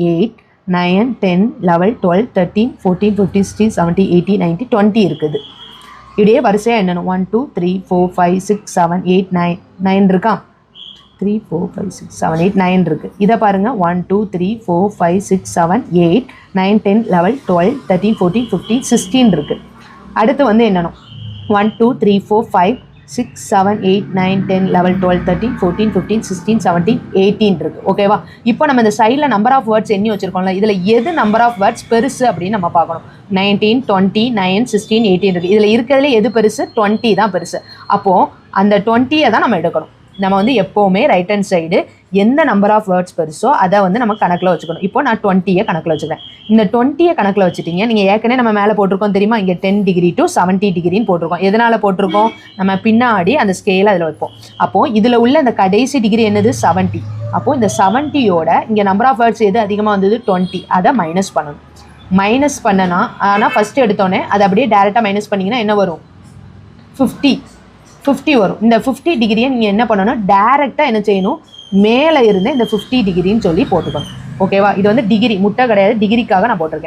8 9 10 11 12 13 14 15 16 17 18 19 20 இருக்குது. இப்படியே வரிசையாக என்னென்ன 1 2 3 4 5 6 7 8 9 9 இருக்கா 3 4 5 6 7 8 9 இருக்குது. இதை பாருங்கள் 1 2 3 4 5 6 7 8 9 10 11 12 13 14 15 16 இருக்குது. அடுத்து வந்து என்னென்ன 1 2 3 4 5 6 7 8 9 10 11 12 13 14 15 16 17 18 இருக்குது. ஓகேவா? இப்போ நம்ம இந்த சைடில் நம்பர் ஆஃப் வேர்ட்ஸ் எண்ணி வச்சுருக்கோம்ல, இதில் எது நம்பர் ஆஃப் வேர்ட்ஸ் பெருசு அப்படின்னு நம்ம பார்க்கணும். 19 20 9 16 18 இருக்குது. இதில் இருக்கிறதுல எது பெருசு? 20 தான் பெருசு. அப்போது அந்த 20யை தான் நம்ம எடுக்கணும். நம்ம வந்து எப்போவுமே ரைட் ஹேண்ட் சைடு எந்த நம்பர் ஆஃப் வேர்ட்ஸ் பெருசோ அதை வந்து நம்ம கணக்கில் வச்சுக்கணும். இப்போ நான் 20யை கணக்கில் வச்சுக்கிறேன். இந்த 20யை கணக்கில் வச்சுட்டீங்க. நீங்கள் ஏற்கனவே நம்ம மேலே போட்டிருக்கோம் தெரியுமா, இங்கே 10 டிகிரி டு 70 டிகிரின்னு போட்டிருக்கோம். எதனால் போட்டிருக்கோம்? நம்ம பின்னாடி அந்த ஸ்கேலை அதில் வைப்போம். அப்போது இதில் உள்ள இந்த கடைசி டிகிரி என்னது? 70. அப்போது இந்த 70யோட இங்கே நம்பர் ஆஃப் வேர்ட்ஸ் எது அதிகமாக வந்தது? 20. அதை மைனஸ் பண்ணணும். மைனஸ் பண்ணனா ஆனால் ஃபஸ்ட்டு எடுத்தோடனே அதை அப்படியே டேரெக்டாக மைனஸ் பண்ணிங்கன்னா என்ன வரும்? 50 வரும். இந்த 50 டிகிரியை நீங்கள் என்ன பண்ணணும்? டேரெக்டாக என்ன செய்யணும்? மேலே இருந்து இந்த 50 டிகிரின்னு சொல்லி போட்டுக்கணும். ஓகேவா? இது வந்து டிகிரி, முட்டை கிடையாது, டிகிரிக்காக நான் போட்டிருக்கேன்.